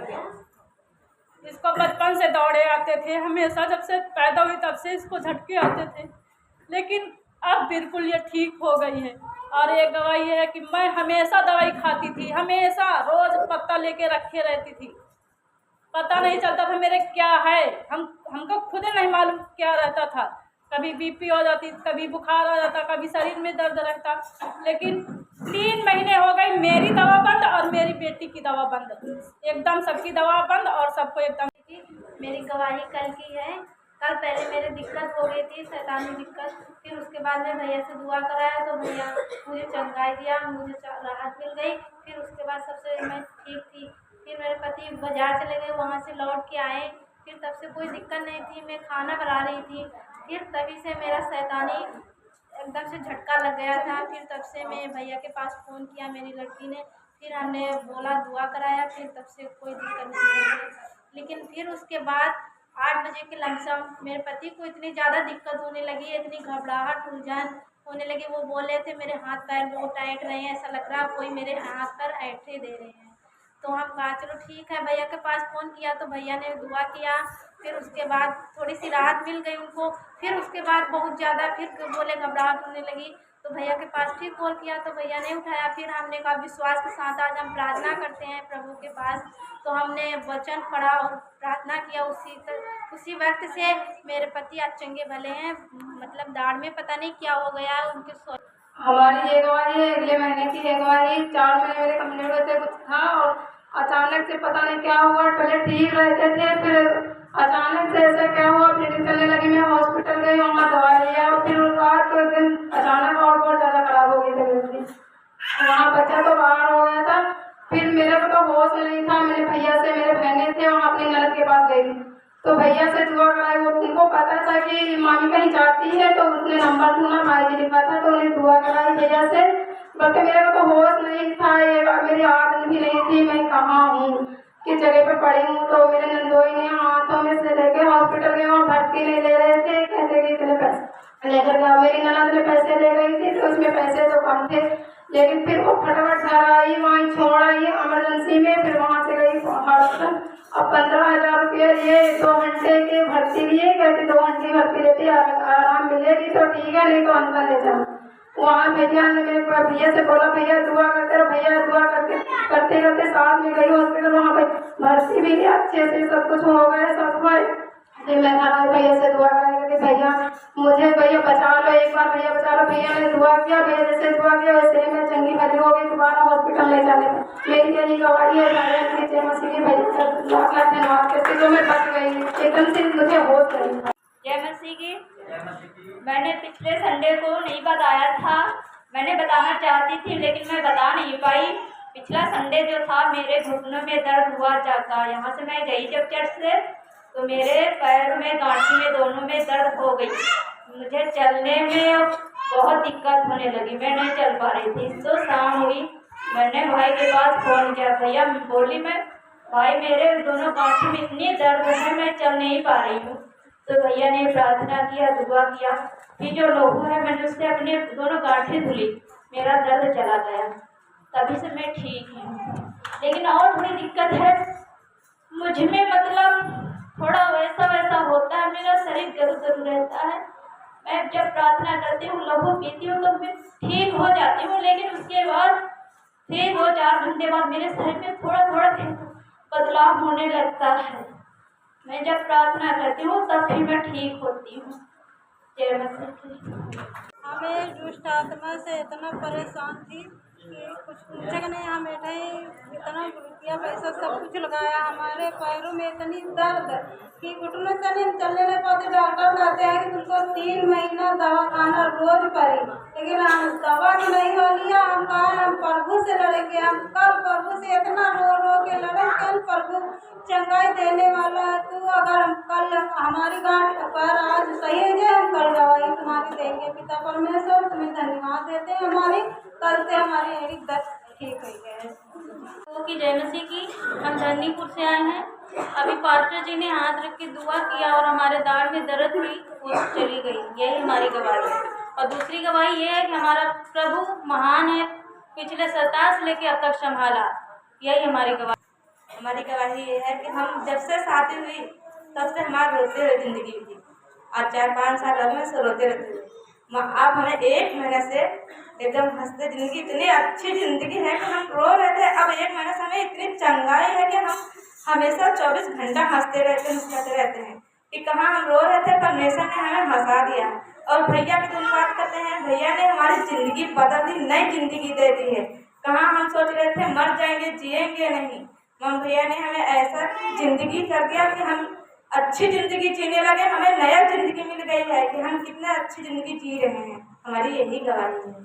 गई। इसको बचपन से दौड़े आते थे, हमेशा जब से पैदा हुई तब से इसको झटके आते थे, लेकिन अब बिल्कुल ये ठीक हो गई है। और एक गवाही है कि मैं हमेशा दवाई खाती थी, हमेशा रोज़ पत्ता लेके रखे रहती थी, पता नहीं चलता था मेरे क्या है, हमको खुद नहीं मालूम क्या रहता था। कभी बीपी हो जाती, कभी बुखार आ जाता, कभी शरीर में दर्द रहता। लेकिन 3 महीने हो गए मेरी दवा बंद और मेरी बेटी की दवा बंद, एकदम सबकी दवा बंद और सबको एकदम। मेरी गवाही कल की है। कल पहले मेरे दिक्कत हो गई थी, शैतानी दिक्कत। फिर उसके बाद में भैया से दुआ कराया तो भैया मुझे चंगाई दिया, मुझे राहत मिल गई। फिर उसके बाद सबसे मैं ठीक थी। फिर मेरे पति बाजार चले गए, वहाँ से लौट के आए। फिर तब से कोई दिक्कत नहीं थी, मैं खाना बना रही थी। फिर तभी से मेरा शैतानी एकदम से झटका लग गया था। फिर तब से मैं भैया के पास फ़ोन किया मेरी लड़की ने, फिर हमने बोला दुआ कराया, फिर तब से कोई दिक्कत नहीं है। लेकिन फिर उसके बाद 8 बजे के लमसम मेरे पति को इतनी ज़्यादा दिक्कत होने लगी, इतनी घबराहट उलझन होने लगी। वो बोल रहे थे मेरे हाथ पैर बहुत टाइट रहे हैं, ऐसा लग रहा कोई मेरे हाथ पर ऐंठे दे रहे हैं। तो हम कहा चलो ठीक है, भैया के पास फ़ोन किया तो भैया ने दुआ किया। फिर उसके बाद थोड़ी सी राहत मिल गई उनको। फिर उसके बाद बहुत ज़्यादा फिर बोले घबराहट होने लगी, तो भैया के पास फिर कॉल किया तो भैया ने उठाया। फिर हमने कहा विश्वास के साथ आज हम प्रार्थना करते हैं प्रभु के पास। तो हमने वचन पढ़ा और प्रार्थना किया। उसी वक्त से मेरे पति आज चंगे भले हैं। मतलब दाढ़ में पता नहीं क्या हो गया उनके। हमारी ये गवाही है, अगले महीने की है गवाही। 4 महीने मेरे कमजोर से कुछ था और अचानक से पता नहीं क्या हुआ। पहले ठीक रहते थे, फिर अचानक से ऐसा क्या हुआ, ब्लीडिंग चलने लगी। मैं हॉस्पिटल गई, वहाँ दवा लिया और फिर रात को एक दिन अचानक और बहुत ज़्यादा खराब हो गई तबीयत। वहाँ बच्चा तो बाहर हो गया था। फिर मेरे को तो होश नहीं था। मेरे भैया से, मेरे बहने थे, वहाँ अपनी ननद के पास गई थी तो भैया से दुआ कराई। वो उनको पता था कि मामी कहीं जाती है तो उसने नंबर ढूंढा, भाई जी लिखा था तो उन्हें दुआ कराई भैया से। बल्कि मेरे को तो होश नहीं था, ये मेरी आदत भी नहीं थी मैं कहाँ हूँ, किस जगह पर पड़ी हूँ। तो मेरे नंदोई ने हाथों में से लेके हॉस्पिटल में, वहाँ भर्ती नहीं ले रहे थे, कहते कि इतने पैसे लेकर जाओ। मेरी ननद ने पैसे ले गई थी तो उसमें पैसे तो कम थे, लेकिन फिर वो फटाफट घर आई, वहीं छोड़ आई इमरजेंसी में। फिर वहाँ से गई हॉस्पिटल। अब 15,000 रुपये लिए 2 घंटे के भर्ती लिए, कहते 2 घंटे भर्ती लेती आराम मिलेगी तो ठीक है, नहीं तो अंदर ले जाओ। वहाँ भैया ने मेरे भैया से बोला भैया दुआ करते रहो। भैया दुआ करते करते साथ में गई हॉस्पिटल, वहाँ पे भर्ती भी लिया, अच्छे से सब कुछ हो गया, सब हुआ। फिर मैं घर भैया से दुआ कराई, भैया मुझे भैया बचा लो, एक बार भैया बचा लो। भैया ने दुआ किया, भैया जैसे दुआ किया वैसे ही मैं चंगी भली हो गई। दोबारा हॉस्पिटल ले जाने में मेरी यही गवाही है। जय मसीह की भैया लाख लाख धन्यवाद करती जो मैं बच गई, एकदम से मुझे होश नहीं। जय मसीह की। मैंने पिछले संडे को नहीं बताया था, मैंने बताना चाहती थी लेकिन मैं बता नहीं पाई। पिछला संडे जो था मेरे घुटनों में दर्द हुआ जाता। यहाँ से मैं गई जब चर्च से तो मेरे पैर में, गांठी में, दोनों में दर्द हो गई। मुझे चलने में बहुत दिक्कत होने लगी, मैं नहीं चल पा रही थी। तो शाम हुई, मैंने भाई के पास फ़ोन किया। भैया बोली मैं भाई मेरे दोनों गांठी में इतनी दर्द है मैं चल नहीं पा रही हूँ। तो भैया ने प्रार्थना किया, दुआ किया। फिर जो लोगों है मैंने उससे अपने दोनों गांठें धुली, मेरा दर्द चला गया, तभी से मैं ठीक हूँ। लेकिन और थोड़ी दिक्कत है मुझ में, मतलब थोड़ा वैसा वैसा होता है, मेरा शरीर गरम रहता है। मैं जब प्रार्थना करती हूँ, लहू पीती हूँ तो मैं ठीक हो जाती हूँ, लेकिन उसके बाद फिर 2-4 घंटे बाद मेरे शरीर में थोड़ा थोड़ा बदलाव होने लगता है। मैं जब प्रार्थना करती हूँ तब फिर मैं ठीक होती हूँ। जय मसीह की। हमें दुष्ट आत्मा से इतना परेशान थी कि कुछ पूछे नहीं। हम इतना रुपया पैसा सब कुछ लगाया, हमारे पैरों में इतनी दर्द कि घुटनों से नहीं चलने नहीं पाते। डॉक्टर कहते हैं कि तुमको 3 महीना दवा खाना रोज पड़े, लेकिन हम दवा की नहीं हो लिया। हम कहा हम प्रभु से लड़ेंगे, हम कल प्रभु से इतना रो रो के लड़े, कल प्रभु चंगाई देने वाला है। तू अगर हम कल हमारी गांठ पर आज सही है, हम कल दवाई तुम्हारी देंगे। पिता परमेश्वर तुम्हें धन्यवाद देते हैं, हमारी कल से हमारी एक दर्द ठीक हो गया है। तो की जय मसीह की। हम धरनीपुर से आए हैं। अभी पास्टर जी ने हाथ रख के दुआ किया और हमारे दाढ़ में दर्द हुई, वो चली गई। यही हमारी गवाही है। और दूसरी गवाही ये है कि हमारा प्रभु महान है, पिछले 27 लेके अब तक संभाला। यही हमारी गवाही। हमारी गवाही ये है कि हम जब से शादी हुई तब से हमारी रोते हुए ज़िंदगी थी। आज 4-5 साल लगे से रोते रहते हुए अब हमें 1 महीने से एकदम हंसते, ज़िंदगी इतनी अच्छी ज़िंदगी है कि हम रो रहे थे। अब 1 महीने से हमें इतनी चंगाई है कि हम हमेशा 24 घंटा हंसते रहते हैं, मुस्कुराते रहते हैं कि कहाँ हम रो रहे थे परमेश्वर ने हमें हंसा दिया। और भैया की धन्यवाद करते हैं, भैया ने हमारी ज़िंदगी बदल दी, नई ज़िंदगी दे दी है। कहाँ हम सोच रहे थे मर जाएंगे, जिएंगे नहीं, मम भैया ने हमें ऐसा ज़िंदगी कर दिया कि हम अच्छी ज़िंदगी जीने लगे। हमें नया ज़िंदगी मिल गई है कि हम कितना अच्छी ज़िंदगी जी रहे हैं। हमारी यही गवाही है।